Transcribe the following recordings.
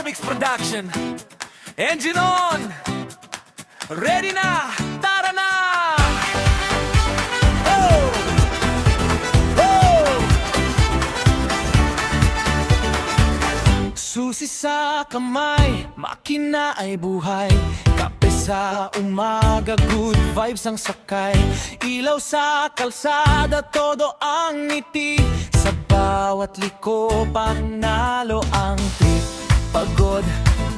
Mix Production. Engine on! Ready na! Tara na! Oh! Oh! Susi sa kamay, makina ay buhay. Kape sa umaga, good vibes ang sakay. Ilaw sa kalsada, todo ang ngiti. Sa bawat liko, panalo ang trip. Pagod,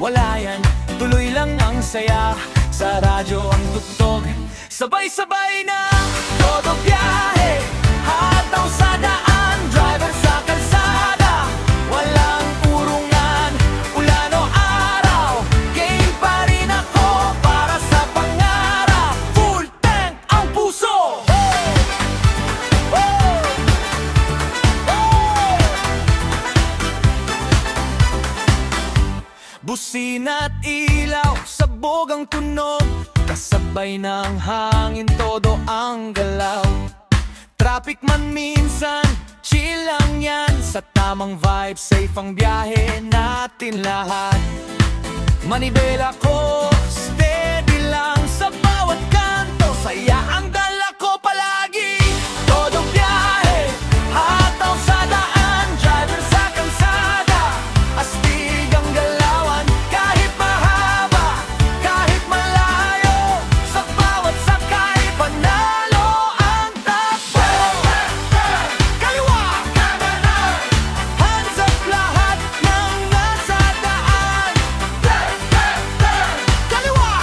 wala yan, tuloy lang ang saya. Sa radyo ang tugtog, sabay-sabay na. Todo biyahe, hataw sa daan. Driver sa kalsada, walang urungan. Ulan o araw, game pa rin ako para sa pangarap. Full tank ang puso. Oh! Oh! Busina't ilaw, sabog ang tunog. Kasabay ng hangin, todo ang galaw. Traffic man minsan, chill lang yan. Sa tamang vibe, safe ang biyahe natin lahat. Manibela ko, steady lang sa bawat kanto. Saya ang dala ko palagi. Todo biyahe, hataw sa daan. Driver sa kalsada, astig ang galawan. Kahit mahaba, kahit malayo, sa bawat sakay, panalo ang takbo. Kaliwa, hands up lahat ng nasa daan. Kaliwa,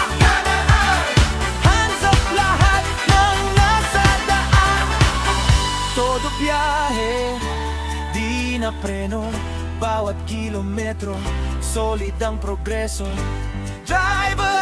hands up lahat ng nasa daan. Todo biyahe, di na preno. Bawat kilometro, solid ang progreso. Driver